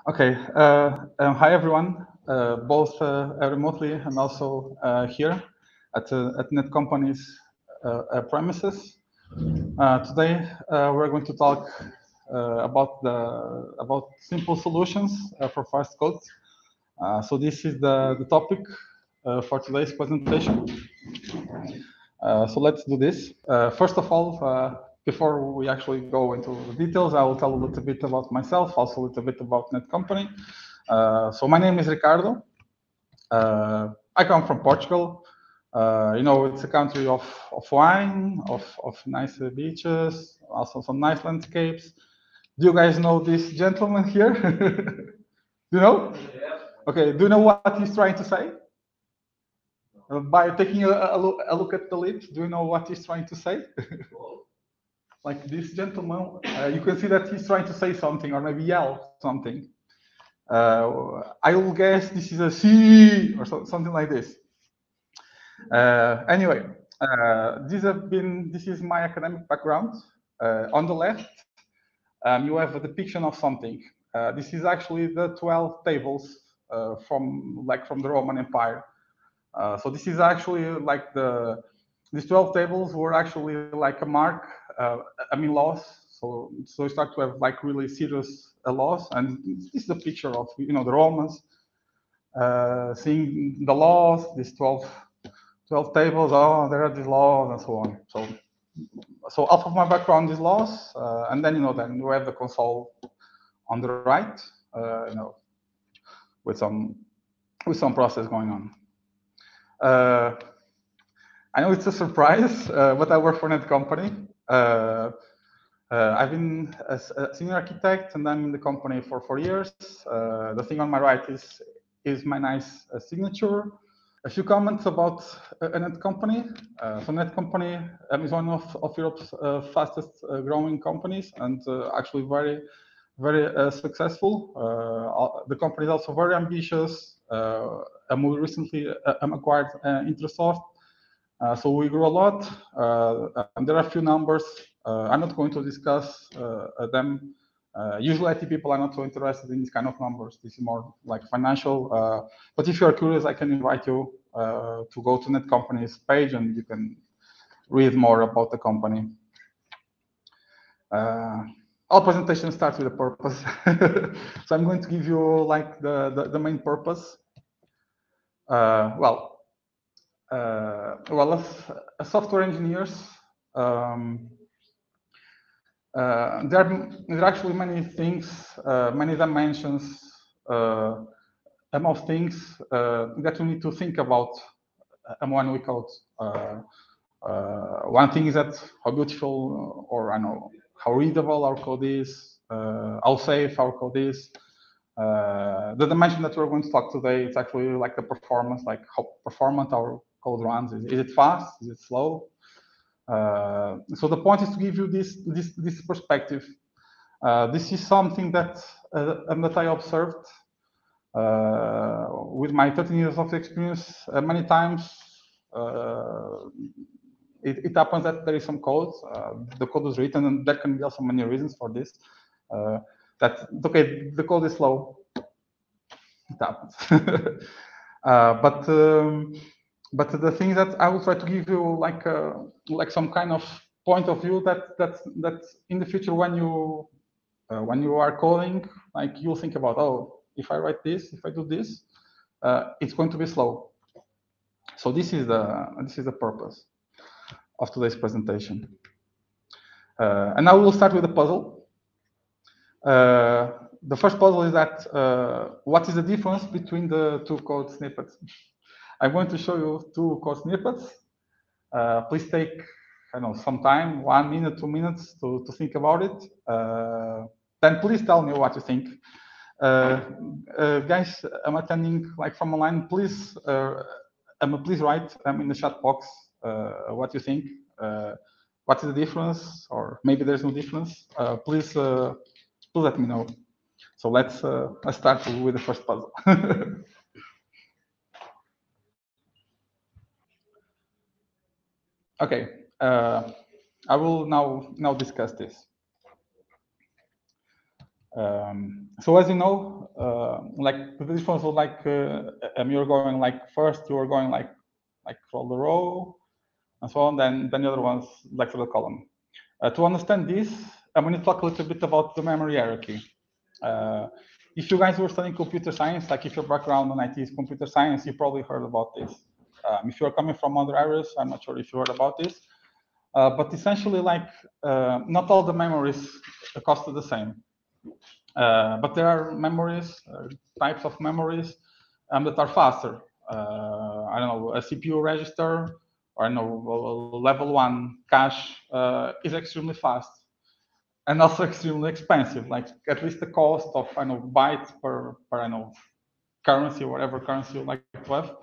Okay. Hi, everyone, both remotely and also here at Netcompany's premises. Today, we're going to talk about simple solutions for fast codes. So this is the topic for today's presentation. So let's do this. First of all, before we actually go into the details, I will tell a little bit about myself, also a little bit about Netcompany. So my name is Ricardo. I come from Portugal. You know, it's a country of wine, of nice beaches, also some nice landscapes. Do you guys know this gentleman here? Do you know? Okay, do you know what he's trying to say? By taking a look at the lips, do you know what he's trying to say? Like this gentleman, you can see that he's trying to say something or maybe yell something. I will guess this is a C or something like this. Anyway, this is my academic background. On the left, you have a depiction of something. This is actually the 12 tables from the Roman Empire. So this is actually like these 12 tables were actually like a mark, laws. So you start to have like really serious laws, and this is a picture of the Romans seeing the laws, these 12 tables. Oh, there are these laws and so on. So half of my background is laws, and then then you have the console on the right, with some process going on. I know it's a surprise, but I work for Netcompany. I've been a senior architect, and I'm in the company for 4 years. The thing on my right is my nice signature. A few comments about Netcompany. So Netcompany is one of Europe's fastest growing companies, and actually very, very successful. The company is also very ambitious. And we recently acquired Intrasoft. So we grew a lot, and there are a few numbers. I'm not going to discuss them. Usually IT people are not so interested in these kind of numbers. This is more like financial. But if you are curious, I can invite you to go to Netcompany's page and you can read more about the company. All presentations start with a purpose. So I'm going to give you like the main purpose. As software engineers, there are actually many things, many dimensions, of things that we need to think about when we code. One thing is that how beautiful, or I know how readable our code is, how safe our code is. The dimension that we're going to talk today is actually like the performance, like how performant our code runs. Is it fast? Is it slow? So the point is to give you this perspective. This is something that I observed with my 13 years of experience. Many times it happens that there is some code. The code is written, and there can be also many reasons for this. That okay, the code is slow. It happens. But the thing that I will try to give you like some kind of point of view that in the future when you are coding, like you'll think about, oh, if I write this, if I do this, it's going to be slow. So this is the purpose of today's presentation. And now we'll start with a puzzle. The first puzzle is that what is the difference between the two code snippets? I'm going to show you two code snippets. Please take, I don't know, some time, 1 minute, 2 minutes to think about it. Then please tell me what you think. Guys, I'm attending like from online. Please, please write in the chat box what you think. What is the difference, or maybe there's no difference. Please let me know. So let's start with the first puzzle. Okay, I will now discuss this. So as you know, like the difference was like you're going like first you were going like for the row and so on, then the other ones like for the column. To understand this, I'm going to talk a little bit about the memory hierarchy. If you guys were studying computer science, like if your background on IT is computer science, you probably heard about this. If you're coming from other areas, I'm not sure if you heard about this. But essentially, like not all the memories cost the same. But there are memories, types of memories that are faster. I don't know, a CPU register, or I know level 1 cache is extremely fast and also extremely expensive. Like at least the cost of bytes per I know currency, or whatever currency you like to have,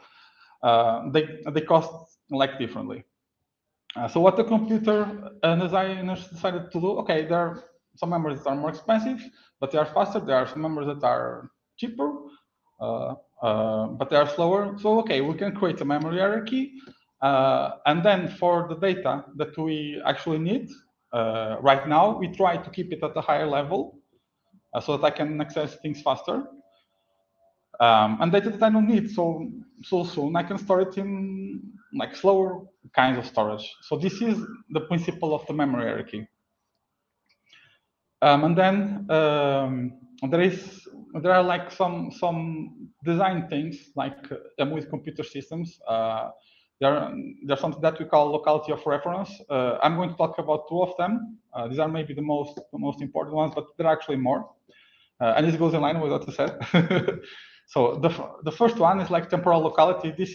they cost like differently. So what the computer designers decided to do, okay, there are some memories that are more expensive, but they are faster. There are some memories that are cheaper, but they are slower. So, okay, we can create a memory hierarchy. And then for the data that we actually need, right now, we try to keep it at a higher level so that I can access things faster. And data that I don't need so soon, I can store it in like slower kinds of storage. So this is the principle of the memory hierarchy. And then there are like some design things like with computer systems. There's something that we call locality of reference. I'm going to talk about 2 of them. These are maybe the most important ones, but there are actually more. And this goes in line with what you said. So the first one is like temporal locality. This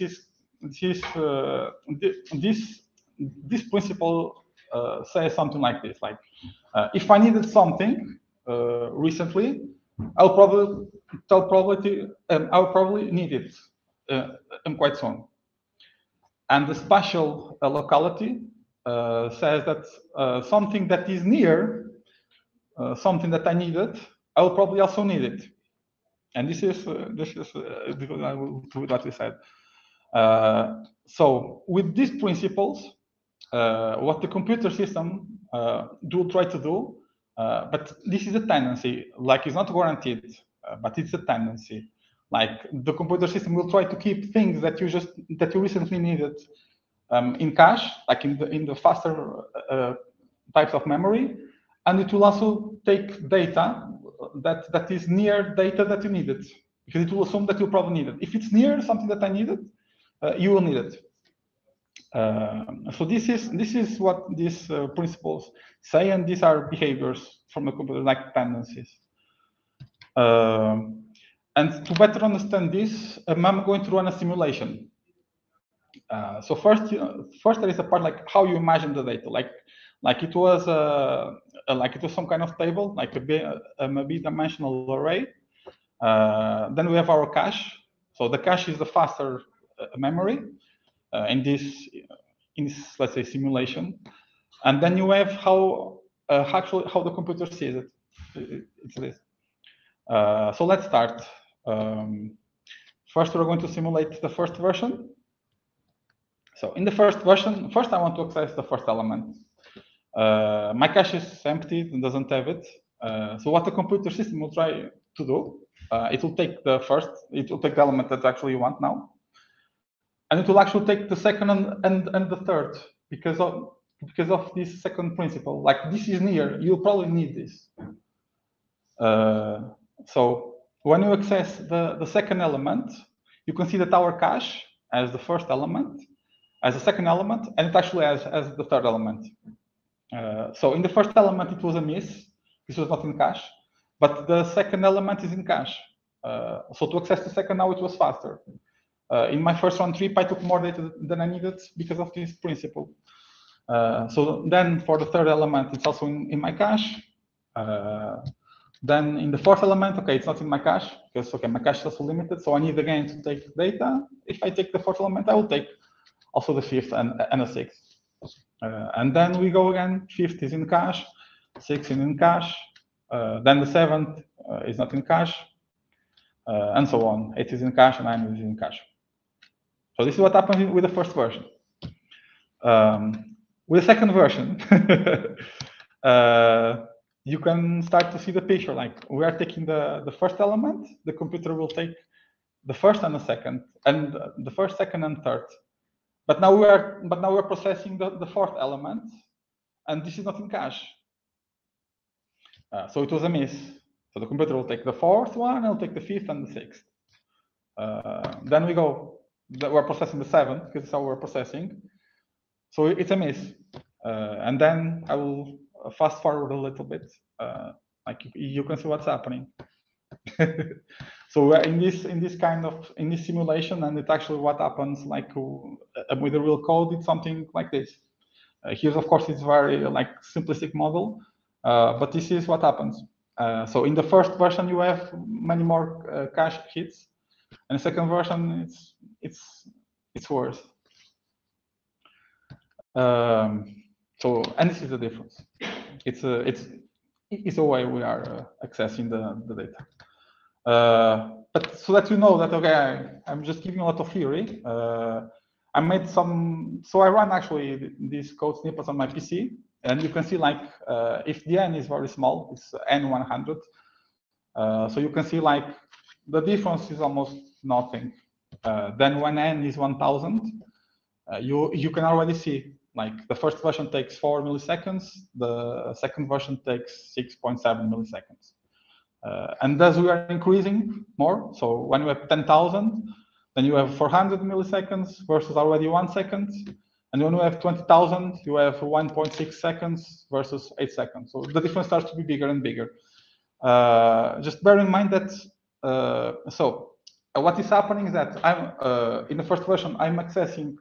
principle says something like this: like if I needed something recently, I'll probably need it quite soon. And the spatial locality says that something that is near something that I needed, I will probably also need it. And this is what we said. So with these principles, what the computer system do try to do, but this is a tendency, like it's not guaranteed, but it's a tendency. Like the computer system will try to keep things that you recently needed in cache, like in the faster types of memory, and it will also take data that is near data that you needed, because it will assume that you probably need it. If it's near something that I needed, you will need it. So this is what these principles say, and these are behaviors from the computer, like tendencies. And to better understand this, I'm going to run a simulation. So first there is a part like how you imagine the data, like it was some kind of table, like a b-dimensional array. Then we have our cache. So the cache is the faster memory in this let's say simulation, and then you have how the computer sees it. It's this. So let's start. First, we're going to simulate the first version. So in the first version, first I want to access the first element. My cache is empty and doesn't have it. So what the computer system will try to do, it will take the element that actually you want now, and it will actually take the second and the third because of this second principle. Like this is near, you'll probably need this. So when you access the second element, you can see that our cache as the first element, as a second element, and it actually as the third element. So in the first element, it was a miss. This was not in cache, but the second element is in cache. So to access the second now, it was faster. In my first round trip, I took more data than I needed because of this principle. So then for the third element, it's also in my cache. Then in the fourth element, okay, it's not in my cache because, okay, my cache is also limited. So I need again to take data. If I take the fourth element, I will take also the fifth and the sixth. And then we go again, fifth is in cache, sixth is in cache. Then the seventh is not in cache, and so on. 8 is in cache and 9 is in cache. So this is what happens with the first version. With the second version, you can start to see the picture. Like we are taking the first element, the computer will take the first and the second, and the first, second, and third. But now we are processing the fourth element, and this is not in cache. So it was a miss. So the computer will take the fourth one, and it'll take the fifth and the sixth. Then we're processing the seventh because it's how we're processing. So it's a miss. And then I will fast forward a little bit. Like you can see what's happening. So we're in this simulation, and it's actually what happens like with the real code. It's something like this. Here's, of course, it's very like simplistic model, but this is what happens. So in the first version, you have many more cache hits, and the second version, it's worse. So, and this is the difference. It's a way we are accessing the data. But so that you know that, okay, I'm just giving a lot of theory. I made some, so I run actually these code snippets on my PC, and you can see like if the n is very small, it's n100. So you can see like the difference is almost nothing. Then when n is 1000, you can already see like the first version takes 4 milliseconds, the second version takes 6.7 milliseconds. And as we are increasing more, so when you have 10,000, then you have 400 milliseconds versus already 1 second. And when you have 20,000, you have 1.6 seconds versus 8 seconds. So the difference starts to be bigger and bigger. Just bear in mind that, what is happening is that I'm, in the first version, I'm accessing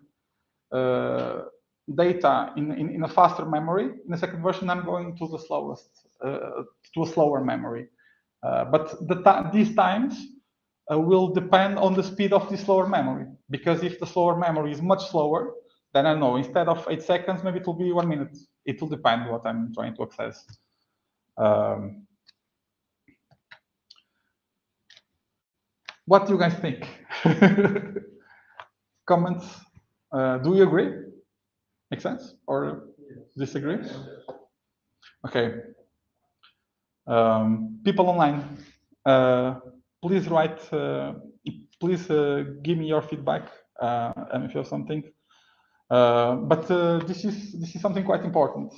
data in a faster memory. In the second version, I'm going to the slowest, to a slower memory. But these times will depend on the speed of the slower memory. Because if the slower memory is much slower, then I know instead of 8 seconds, maybe it will be 1 minute. It will depend what I'm trying to access. What do you guys think? Comments? Do you agree? Make sense or disagree? Okay. People online, please write. Please give me your feedback and if you have something. But this is something quite important.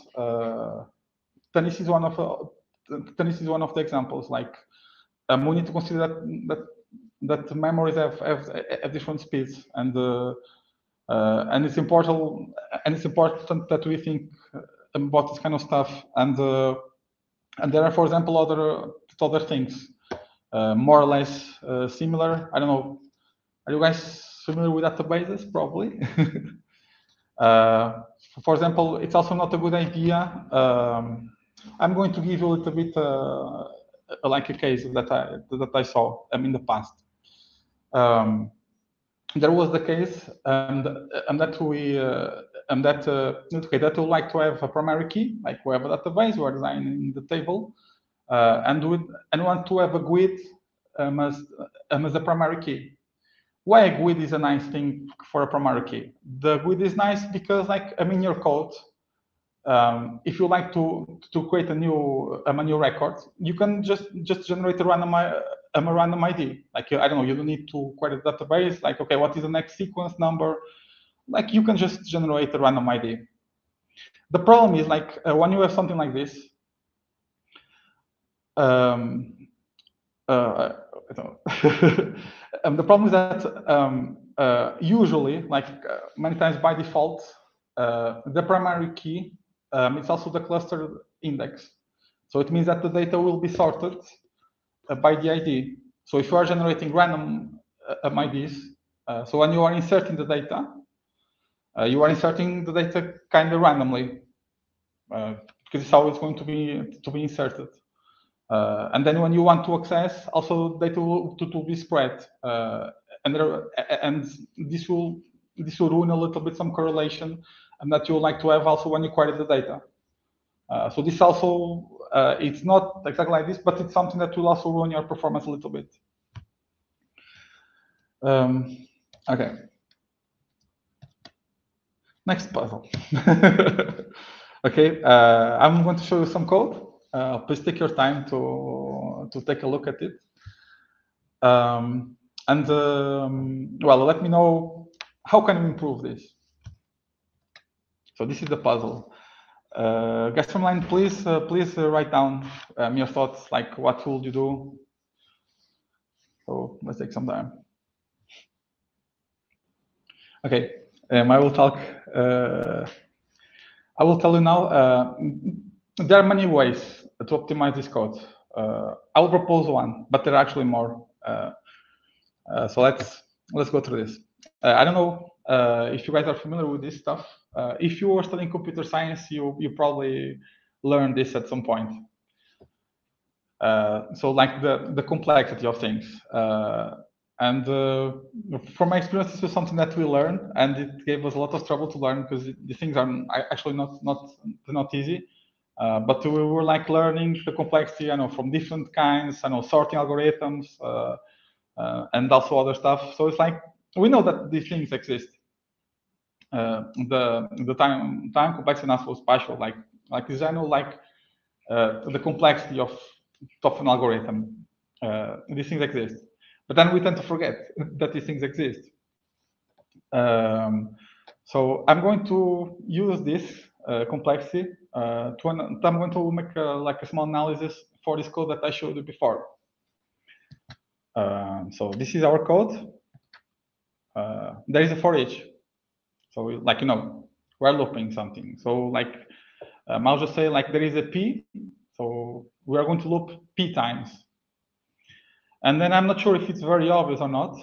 Tennis is one of the examples. Like we need to consider that memories have different speeds, and it's important that we think about this kind of stuff. And there are, for example, other things more or less similar. I don't know. Are you guys familiar with databases? Probably. For example, it's also not a good idea. I'm going to give you a little bit like a case that I saw in the past. There was the case, that we like to have a primary key, like we have a database, we're designing the table, and want to have a GUID as a primary key. Why a GUID is a nice thing for a primary key? The GUID is nice because, like, in your code, if you like to create a new record, you can just generate a random ID. Like, I don't know, you don't need to create a database. Like, okay, what is the next sequence number? Like, you can just generate a random ID. The problem is, like, when you have something like this, the problem is that usually, like many times by default, the primary key it's also the cluster index. So it means that the data will be sorted by the ID. So if you are generating random IDs, so when you are inserting the data, you are inserting the data kind of randomly, because it's how it's going to be inserted. And then when you want to access, also data will be spread, and this will ruin a little bit some correlation, and that you would like to have also when you query the data. So this also it's not exactly like this, but it's something that will also ruin your performance a little bit. Okay. Next puzzle. Okay, I'm going to show you some code. please take your time to take a look at it. Well, let me know how can we improve this. So this is the puzzle. Guys from line, please write down your thoughts, like what would you do. So let's take some time. Okay, I will talk. I will tell you now. There are many ways to optimize this code. I will propose one, but there are actually more. So let's go through this. I don't know if you guys are familiar with this stuff. If you are studying computer science, you probably learned this at some point. So like the complexity of things. And from my experience, this was something that we learned, and it gave us a lot of trouble to learn because the things are actually not easy. But we were like learning the complexity, from different kinds, sorting algorithms, and also other stuff. So it's like we know that these things exist. The time complexity and also spatial, like this, I know the complexity of an algorithm. These things exist. But then we tend to forget that these things exist. So I'm going to use this complexity I'm going to make a small analysis for this code that I showed you before. So this is our code. There is a for each. So we're looping something. So I'll just say there is a p. So we are going to loop p times. And then I'm not sure if it's very obvious or not,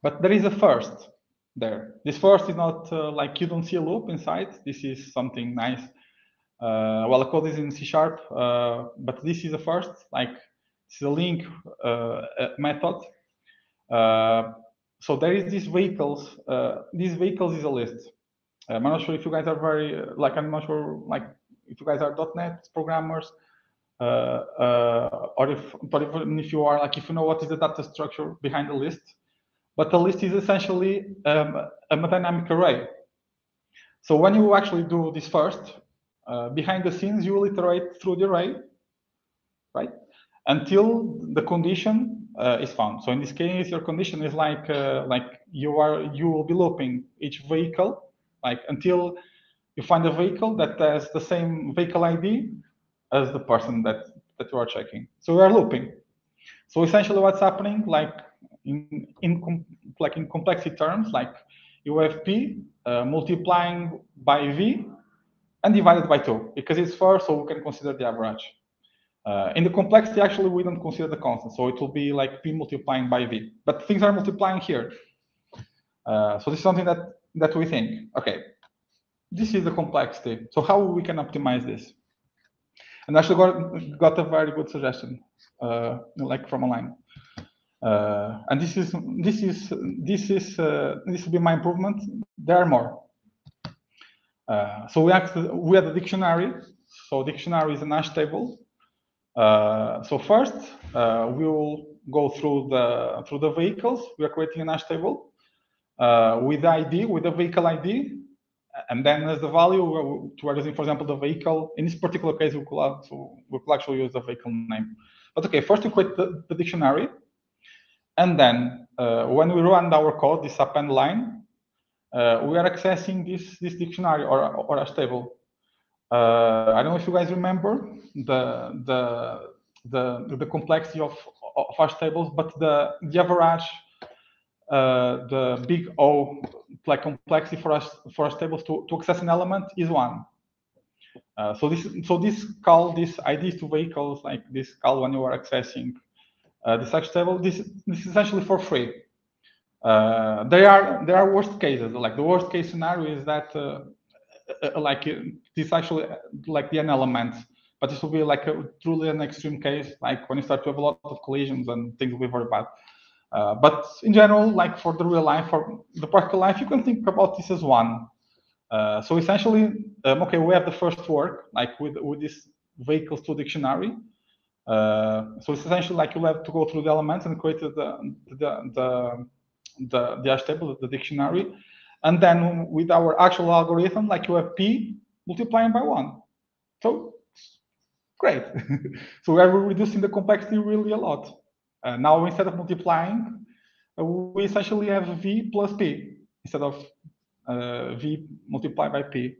but there is a first there. This first is not you don't see a loop inside. This is something nice. Well, the code is in C#, but this is a first. It's a link method. So there is these vehicles. These vehicles is a list. I'm not sure if you guys are I'm not sure if you guys are .NET programmers. Or even if you are if you know what is the data structure behind the list, but the list is essentially a dynamic array. So when you actually do this first, behind the scenes you will iterate through the array, right, until the condition is found. So in this case, your condition is you will be looping each vehicle until you find a vehicle that has the same vehicle ID as the person that you are checking. So we are looping. So essentially what's happening, in complexity terms, you have P multiplying by V and divided by 2, because it's first, so we can consider the average. In the complexity, actually, we don't consider the constant, so it will be P multiplying by V. But things are multiplying here. So this is something that we think, okay, this is the complexity. So how we can optimize this? And actually got a very good suggestion, from online. And this will be my improvement. There are more. So we have a dictionary. So dictionary is a hash table. So first we will go through the vehicles. We are creating a hash table with the ID, with the vehicle ID. And then as the value, we're using, for example, the vehicle. In this particular case, we could actually use the vehicle name. But okay, first we create the dictionary. And then when we run our code, this append line, we are accessing this dictionary or hash table. I don't know if you guys remember the complexity of hash tables, but the average, the big O, complexity for hash tables to access an element is 1. So this call, this IDs to vehicles, this call when you are accessing this hash table, this is essentially for free. There are worst cases. The worst case scenario is that this actually the n elements, but this will be truly an extreme case, when you start to have a lot of collisions and things will be very bad. But in general, for the real life, for the practical life, you can think about this as 1. So essentially, okay, we have the first work, with this vehicles to dictionary. So it's essentially you'll have to go through the elements and create the hash table, the dictionary, and then with our actual algorithm, you have P multiplying by 1. So Great. So we are reducing the complexity really a lot. Now, instead of multiplying, we essentially have V plus P instead of V multiplied by P.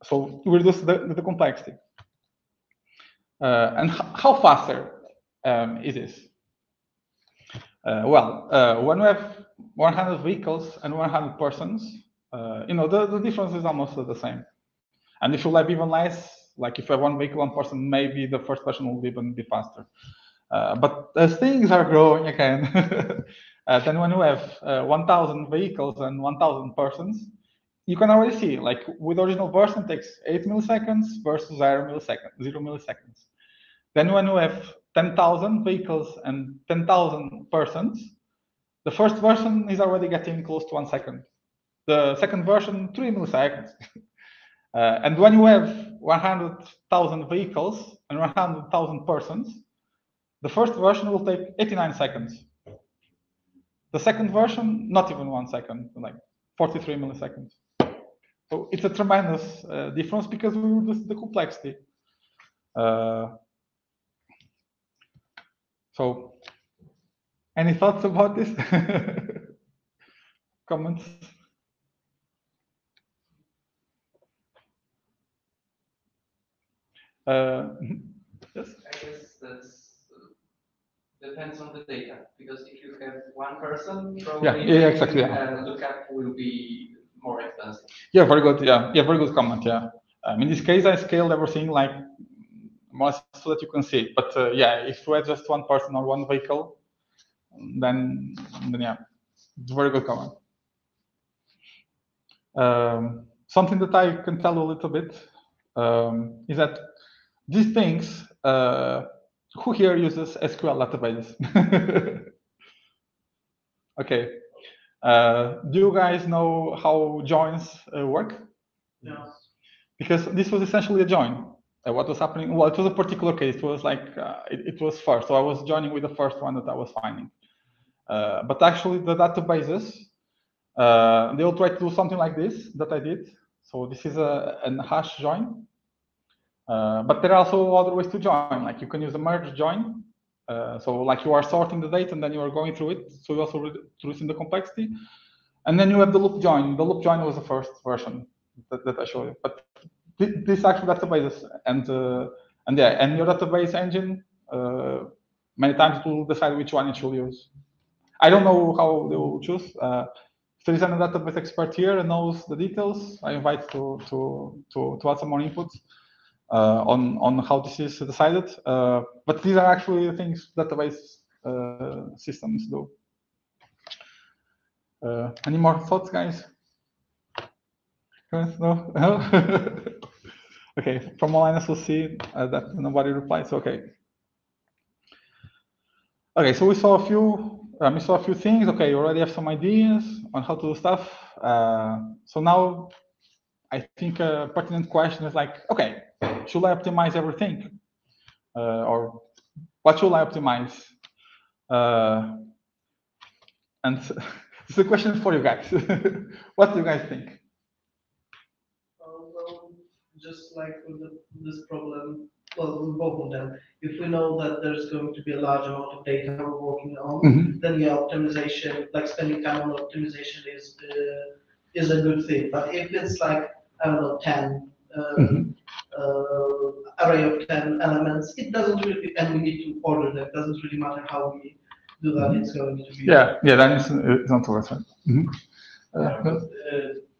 So we reduce the complexity. And how faster is this? When we have 100 vehicles and 100 persons, the difference is almost the same. And if you have even less, like if you have one vehicle, one person, maybe the first person will even be faster. But as things are growing again, then when you have 1,000 vehicles and 1,000 persons, you can already see, like with the original version, it takes 8 milliseconds versus 0 milliseconds. Then when you have 10,000 vehicles and 10,000 persons, the first version is already getting close to 1 second. The second version, 3 milliseconds. And when you have 100,000 vehicles and 100,000 persons, the first version will take 89 seconds. The second version, not even 1 second, like 43 milliseconds. So it's a tremendous difference because we reduce the complexity. So, any thoughts about this? Comments? Yes? I guess that depends on the data, because if you have one person, probably exactly. lookup will be more expensive. Yeah, very good. Yeah, very good comment. Yeah. In this case, I scaled everything like more so that you can see. But if you had just one person or one vehicle, then yeah, it's a very good comment. Something that I can tell you a little bit is that these things, who here uses SQL databases? Okay. Do you guys know how joins work? No. Because this was essentially a join. What was happening? Well, it was a particular case. It was like it was first, so I was joining with the first one that I was finding. But actually, the databases they'll try to do something like this that I did. So this is an hash join. But there are also other ways to join. Like you can use a merge join. So like you are sorting the data and then you are going through it. So you also reducing the complexity. And then you have the loop join. The loop join was the first version that I showed you. But this actual databases and your database engine many times it will decide which one it should use. I don't know how they will choose. If there is a database expert here and knows the details, I invite to add some more input on how this is decided. But these are actually things database systems do. Any more thoughts, guys? No? Okay, from online we'll see that nobody replies. Okay. Okay, so we saw a few things. Okay, you already have some ideas on how to do stuff. So now I think a pertinent question is like, okay, should I optimize everything? Or what should I optimize? And it's a question for you guys. What do you guys think? Well, just like with this problem, well, with both of them, if we know that there's going to be a large amount of data we're working on, then yeah, optimization, like spending time on optimization is a good thing. But if it's like, I don't know, 10, array of 10 elements, it doesn't really, and we need to order them, it doesn't really matter how we do that, it's going to be. Yeah, then it's not worth it.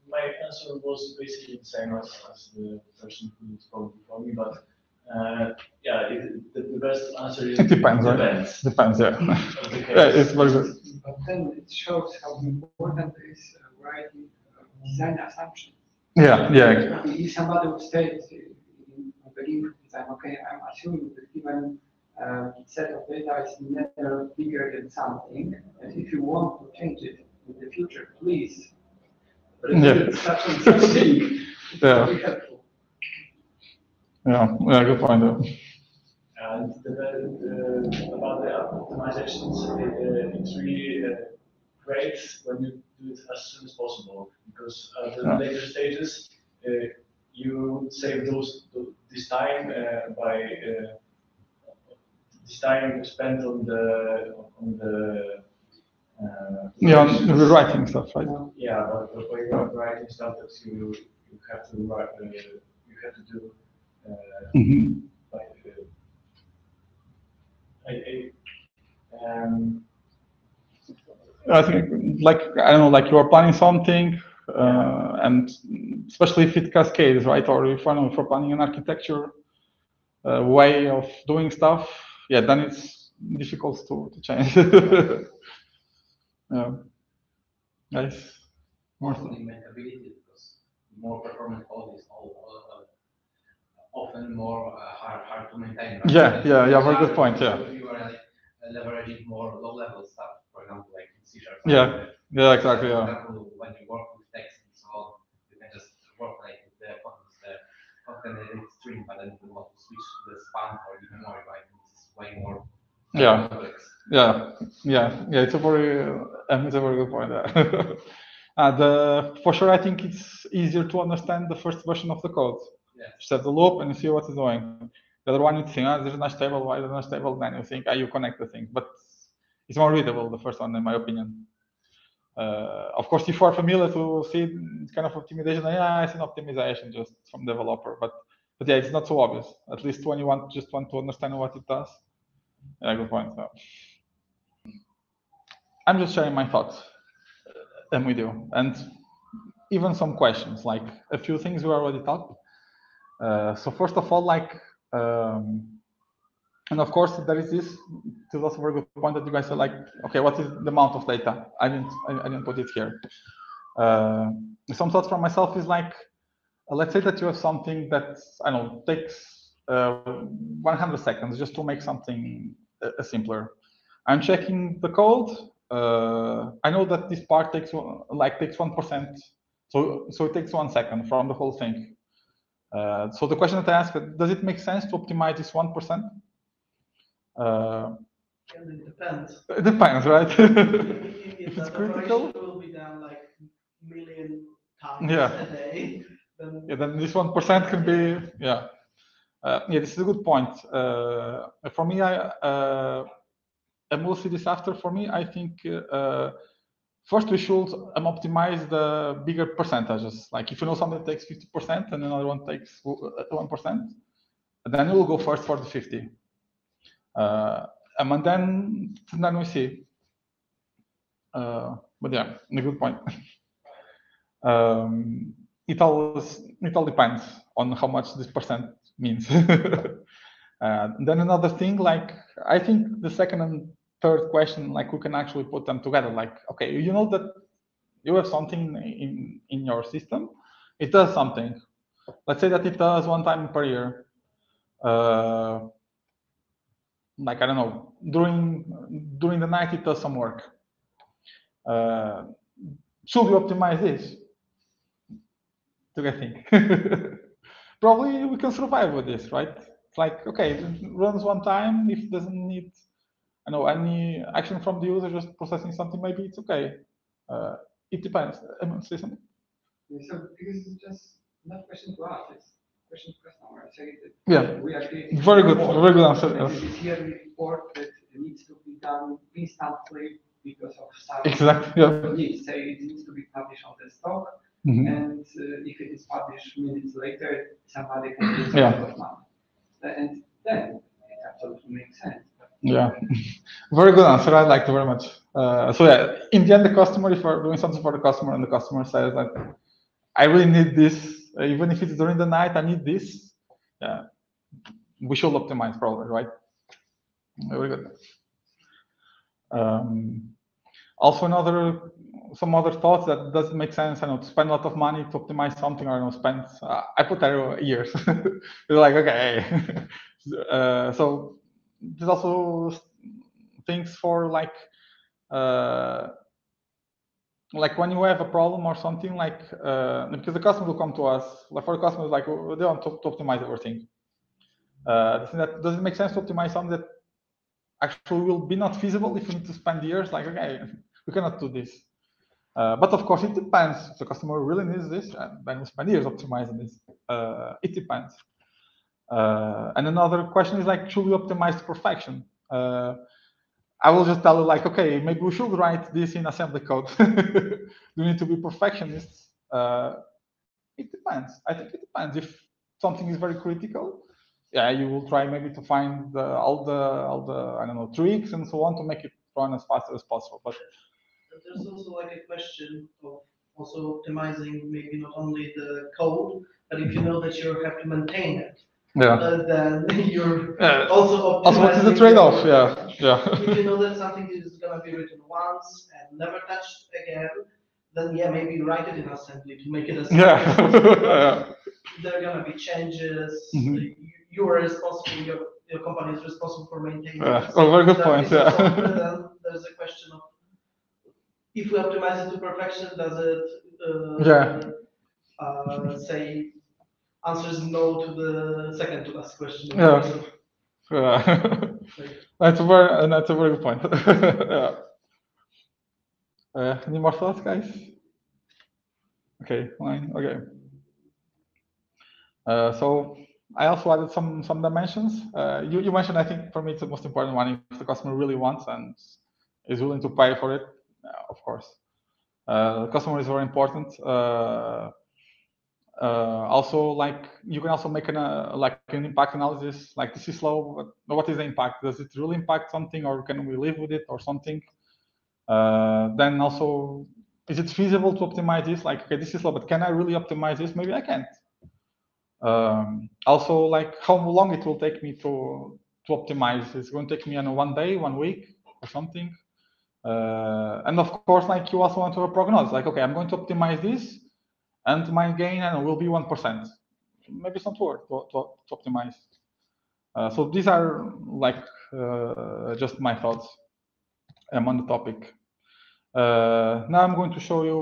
My answer was basically the same as the person who spoke before me, but the best answer is it depends, right? Depends, yeah. Yeah, it's very good. But then it shows how important is writing design assumptions. Yeah. If somebody would state in the beginning of design, okay, I'm assuming that given set of data is never bigger than something, and if you want to change it in the future, please. But it's such thing. Yeah. Very helpful. Yeah, good point. And about the optimizations, it's really great when you do it as soon as possible, because at the later stages, you save this time by this time spent on the rewriting stuff, right? Yeah, but when you're writing stuff that you have to write, you have to do. Like, I think, like, I don't know, like you are planning something, and especially if it cascades, right? Or if you're planning an architecture way of doing stuff, yeah, then it's difficult to change. Yeah. Nice. Also the immutability, because more performant code is often more hard to maintain. Right? Yeah, very good point. Yeah. So you are leveraging more low-level stuff, for example, like in C#. Yeah, exactly. For Yeah. example, when you work with text and so on, you can just work like with the concatenated string, but then you want to switch to the span or even more, right? This is way more complex. Yeah. It's a very good point there. For sure, I think it's easier to understand the first version of the code. Yeah. You set the loop and you see what it's doing. The other one, you think, there's a nice table, why there's a nice table? Then you think, you connect the thing. But it's more readable, the first one, in my opinion. Of course, if you are familiar to see kind of optimization, it's an optimization just from developer. But yeah, it's not so obvious. At least when you just want to understand what it does. Yeah, good point. So, I'm just sharing my thoughts with you, and even some questions, like a few things we already talked. So first of all, like, and of course there is this. This is also a very good point that you guys are like, okay, what is the amount of data? I didn't put it here. Some thoughts from myself is like, let's say that you have something that, I don't know, takes 100 seconds just to make something simpler. I'm checking the code. I know that this part takes 1%, so it takes 1 second from the whole thing. So the question that I ask, does it make sense to optimize this 1%? It depends. It depends, right? If it's the critical, operation will be done like million times Yeah. a day, then then this 1% can be, this is a good point. For me, and we'll see this after. For me, I think first we should optimize the bigger percentages. Like if you know something that takes 50% and another one takes 1%, then we'll go first for the 50. And then we see. But yeah, a good point. It all depends on how much this percent means. Then another thing, like I think the second and third question, like we can actually put them together. Like, okay, you know that you have something in your system, it does something. Let's say that it does 1 time per year. Like, I don't know, during the night it does some work. Should we optimize this? Do you think? Probably we can survive with this, right? It's like, okay, it runs 1 time. If it doesn't need, I know, any action from the user, just processing something, maybe it's okay. It depends. Say something. So because it's just not a question to us, it's a question to customer. So We are creating very good answer. This yearly report that needs to be done instantly because of some needs. Say it needs to be published on the stock, and if it is published minutes later, somebody can lose a lot of money. And then it absolutely makes sense. Very good answer. I liked it very much. So yeah, in the end, the customer, if you're doing something for the customer and the customer says like, I really need this, even if it's during the night, I need this. Yeah, we should optimize probably, right? Very good. Also, some other thoughts that doesn't make sense. I know, to spend a lot of money to optimize something, or spend. I put there years. It's like, okay. So there's also things for like when you have a problem or something, like because the customer will come to us. Like for the customers, like they want to optimize everything. That doesn't make sense to optimize something that actually will be not feasible if you need to spend years. Like, okay, we cannot do this. But of course, it depends. If the customer really needs this, and then we spend years optimizing this. It depends. And another question is like, should we optimize to perfection? I will just tell you like, okay, maybe we should write this in assembly code. We need to be perfectionists. It depends. I think it depends. If something is very critical, yeah, you will try maybe to find all the I don't know, tricks and so on to make it run as fast as possible. But there's also like a question of also optimizing maybe not only the code, but if you know that you have to maintain it, then you're also what is the trade-off? If you know that something is gonna be written once and never touched again, then yeah, maybe write it in assembly to make it as There are gonna be changes. You are responsible. Your company is responsible for maintaining. Oh, very good point. Then there's a question of if we optimize it to perfection, does it say answers no to the second to last question? That's a very good point. Any more thoughts, guys? Okay, fine. Okay. So I also added some dimensions. You mentioned, I think for me it's the most important one. If the customer really wants and is willing to pay for it, of course. The customer is very important. Also, like you can also make an impact analysis. Like this is slow, but what is the impact? Does it really impact something, or can we live with it, or something? Then also, is it feasible to optimize this? Like, okay, this is slow, but can I really optimize this? Maybe I can't. Also, like how long it will take me to optimize? It's going to take me 1 day, 1 week, or something. And of course, like you also want to have a prognosis. Like, okay, I'm going to optimize this, and my gain will be 1%. Maybe it's not worth to optimize. So these are like just my thoughts on the topic. Now I'm going to show you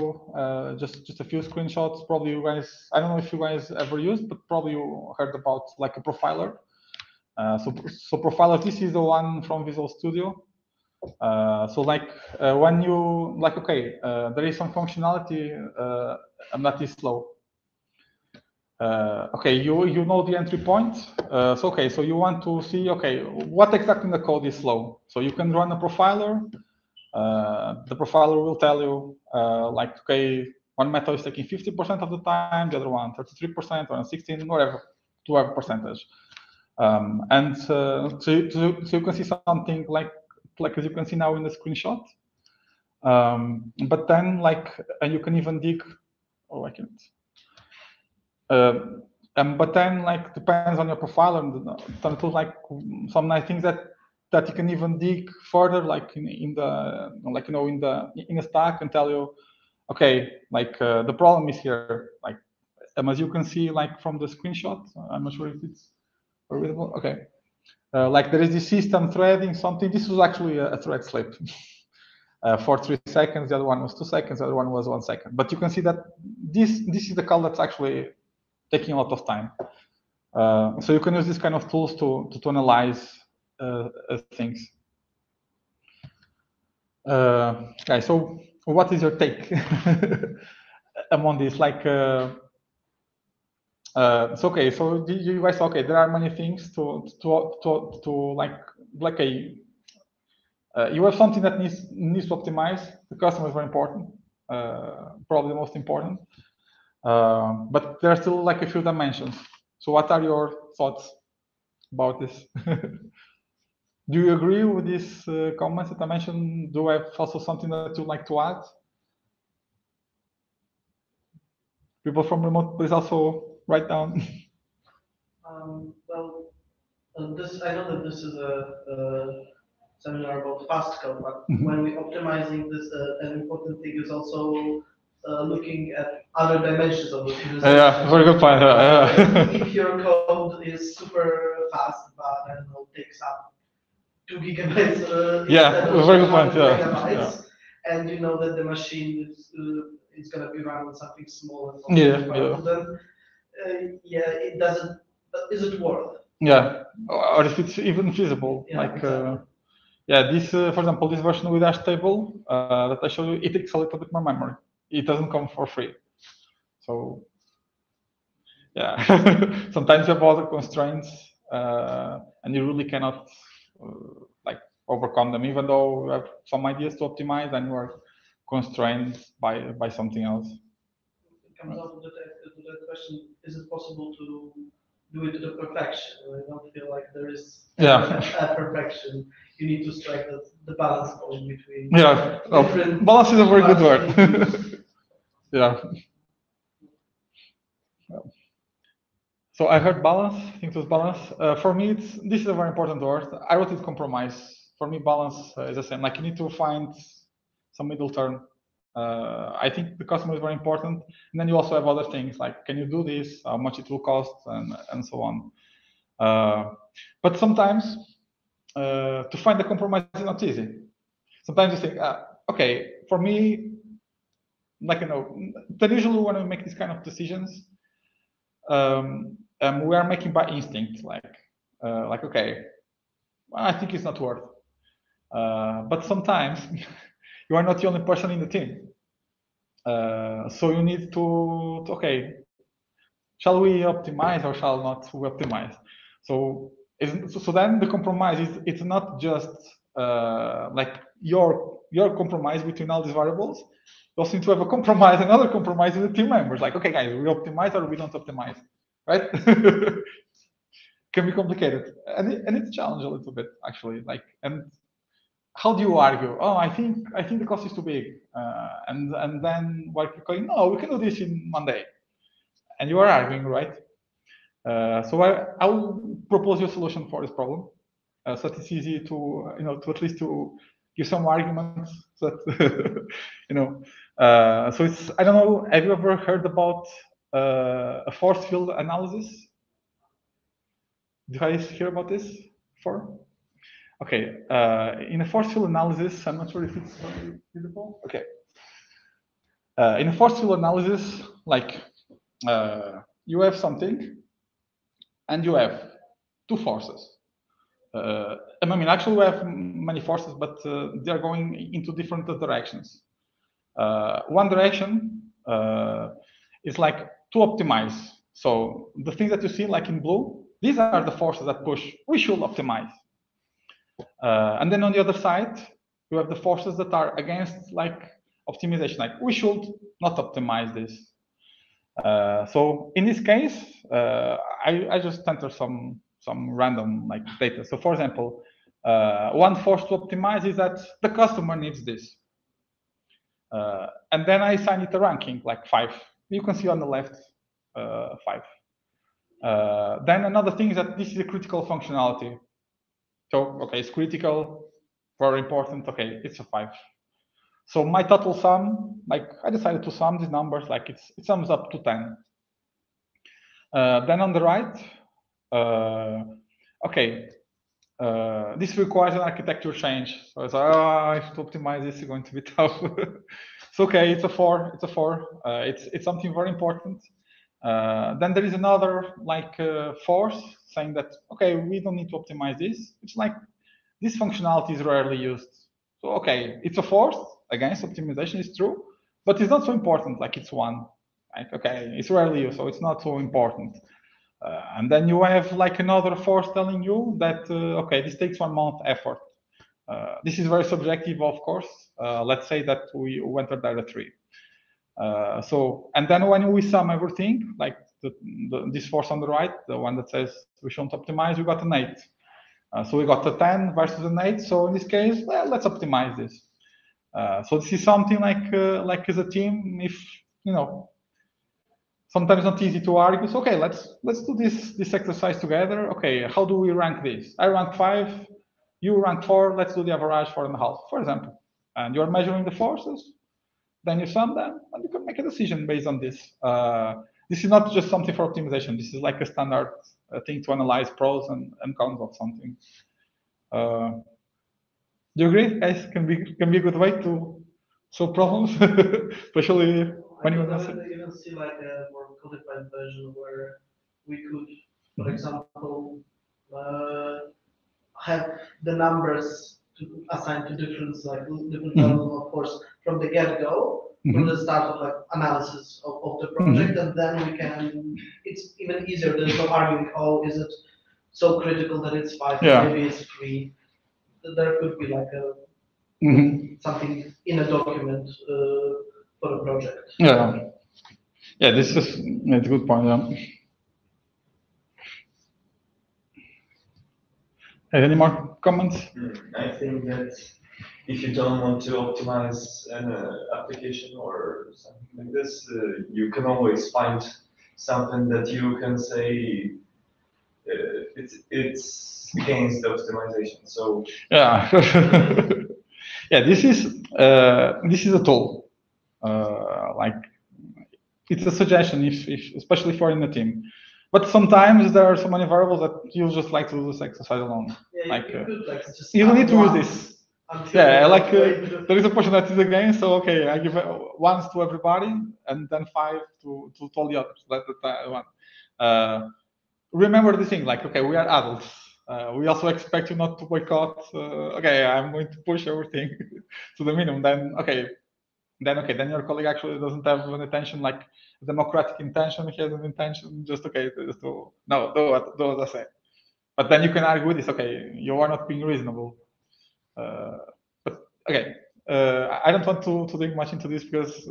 just a few screenshots. Probably you guys, I don't know if you guys ever used, but probably you heard about like a profiler. So profiler, this is the one from Visual Studio. So like when you like, okay, there is some functionality that is slow. Okay, you know the entry point. So okay, so you want to see, okay, what exactly in the code is slow. So you can run a profiler. The profiler will tell you, like, okay, one method is taking 50% of the time, the other one 33%, or 16, whatever, to have a percentage. And so you can see something like as you can see now in the screenshot. But then, like, and you can even dig. Oh, I can't. But then, like, depends on your profile and like some nice things that you can even dig further, like in the like in the stack, and tell you, okay, like the problem is here. Like, as you can see, like from the screenshot, I'm not sure if it's visible. Okay, like there is this system threading something. This was actually a thread slip. For 3 seconds, the other one was 2 seconds, the other one was 1 second. But you can see that this is the call that's actually taking a lot of time. So you can use this kind of tools to analyze things. Okay, so what is your take among this? Like, it's okay. So you guys, okay, there are many things to like a. You have something that needs to optimize. The customer is very important, probably the most important. But there are still like a few dimensions. So what are your thoughts about this? Do you agree with these comments that I mentioned? Do I have also something that you'd like to add? People from remote, please also write down. Well, I know that this is a seminar about fast code, but when we're optimizing this, an important thing is also looking at other dimensions of it. Yeah, very good point. If your code is super fast, but I don't know, takes up 2 gigabytes yeah, very good point. Yeah. And you know that the machine is going to be running something small. And then it doesn't. Is it worth? Yeah, or if it's even feasible, yeah, like. Exactly. Yeah, this, for example, this version with hash table that I showed you, it takes a little bit more memory. It doesn't come for free. So, yeah, sometimes you have other constraints, and you really cannot like overcome them, even though you have some ideas to optimize, and you are constrained by something else. It comes out of the question: is it possible to do it to perfection? I don't feel like there is a perfection. You need to strike the balance point between different. Balance is a very good word. Yeah. So I heard balance. I think it was balance. For me, this is a very important word. I wrote it compromise. For me, balance is the same. Like you need to find some middle term. I think the customer is very important, and then you also have other things like can you do this, how much it will cost, and so on. But sometimes to find the compromise is not easy. Sometimes you think, okay, for me, like then usually when we make these kind of decisions, we are making by instinct, like okay, well, I think it's not worth. But sometimes you are not the only person in the team, so you need to okay, shall we optimize or shall not we optimize? So then the compromise is it's not just like your compromise between all these variables. You also need to have a compromise, another compromise with the team members. Like, okay, guys, we optimize or we don't optimize, right? Can be complicated, and it's a challenge a little bit actually. Like, and how do you argue? Oh, I think the cost is too big, and then we're going, no, we can do this in Monday, and you are arguing, right? So I will propose you a solution for this problem, so that it's easy to to at least to give some arguments so that so it's I don't know. Have you ever heard about a force field analysis? Did you guys hear about this before? Okay, in a force field analysis, I'm not sure if it's very visible. Okay, in a force field analysis, like you have something, and you have two forces. I mean, actually, we have many forces, but they are going into different directions. One direction is like to optimize. So the things that you see, like in blue, these are the forces that push. We should optimize. And then on the other side, you have the forces that are against like optimization. Like we should not optimize this. So in this case, I just enter some random like data. So for example, one force to optimize is that the customer needs this. And then I assign it a ranking, like 5. You can see on the left, 5. Then another thing is that this is a critical functionality. So, okay, it's critical, very important. Okay, it's a 5. So my total sum, like I decided to sum these numbers, like it sums up to 10. Then on the right, okay, this requires an architecture change. So it's I have to optimize this. It's going to be tough. It's okay. It's a 4. It's a 4. It's something very important. Then there is another like force saying that okay, we don't need to optimize this. It's like this functionality is rarely used. So okay, it's a force against optimization. It's true, but it's not so important. Like it's 1. Like okay, it's rarely used, so it's not so important. And then you have like another force telling you that okay, this takes 1 month effort. This is very subjective, of course. Let's say that we entered there a 3. So and then when we sum everything, like this force on the right, the one that says we shouldn't optimize, we got an 8. So we got a 10 versus an 8. So in this case, well, let's optimize this. So this is something like as a team, if sometimes not easy to argue. So okay, let's do this exercise together. Okay, how do we rank this? I rank 5, you rank 4. Let's do the average 4.5, for example. And you're measuring the forces. Then you sum them, and you can make a decision based on this. This is not just something for optimization. This is like a standard thing to analyze pros and cons of something. Do you agree, guys? Can be a good way to solve problems, especially when you even see like a more codified version where we could, for example, have the numbers assigned to different levels, of course, from the get-go, from the start of analysis of the project, and then we can. It's even easier. There's no arguing. Oh, is it so critical that it's 5? Maybe it's 3. There could be like a something in a document for a project. Yeah. This is it's a good point. Any more comments? I think that if you don't want to optimize an application or something like this, you can always find something that you can say it's against the optimization. So yeah, this is a tool. Like it's a suggestion, if especially if you're in a team. But sometimes there are so many variables that you just like to do this exercise alone. Yeah, you don't need to use this. Yeah, there is a portion that is against, so okay, I give once to everybody and then 5 to all the others. That's the one. Remember the thing, okay, we are adults. We also expect you not to boycott. Okay, I'm going to push everything to the minimum. Then your colleague actually doesn't have an intention, like democratic intention. He has an intention just to do as I say. But then you can argue with this. Okay, you are not being reasonable. But okay, I don't want to dig much into this because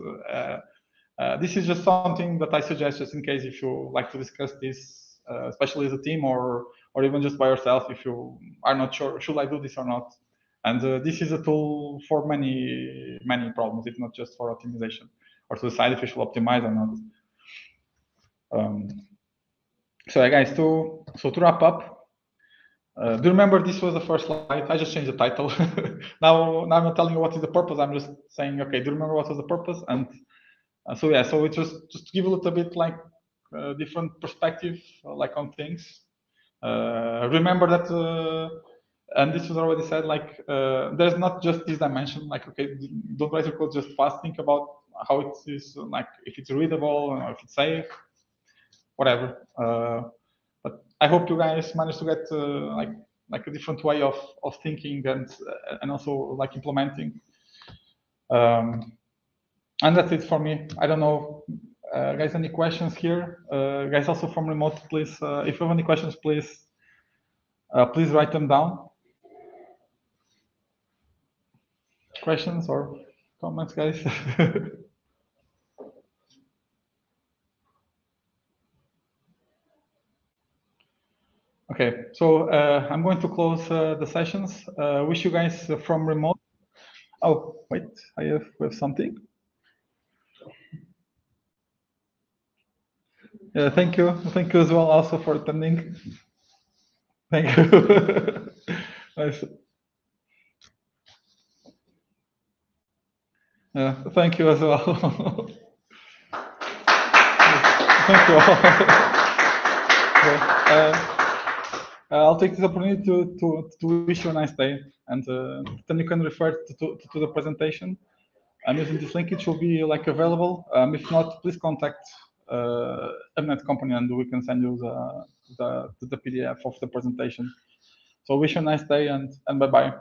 this is just something that I suggest just in case if you like to discuss this, especially as a team or even just by yourself if you are not sure should I do this or not. And this is a tool for many problems. It's not just for optimization or to decide if you should optimize or not. So guys, to wrap up, do you remember this was the first slide? I just changed the title. now I'm not telling you what is the purpose. I'm just saying, okay, do you remember what was the purpose? And so it was just to give a little bit like different perspective on things. Remember that, and this was already said, there's not just this dimension. Okay, don't write your code just fast. Think about how it is, if it's readable or if it's safe, whatever. But I hope you guys managed to get a different way of thinking and also implementing. And that's it for me. I don't know, guys, any questions here? Guys, also from remote, please, if you have any questions, please write them down. Questions or comments, guys? Okay, so I'm going to close the sessions. Wish you guys from remote. Oh, wait, we have something. Yeah, thank you as well also for attending. Thank you. Nice. Yeah, thank you as well. Thank you all. I'll take this opportunity to wish you a nice day, and then you can refer to the presentation. I'm using this link; it will be available. If not, please contact Netcompany, and we can send you the PDF of the presentation. So wish you a nice day, and bye bye.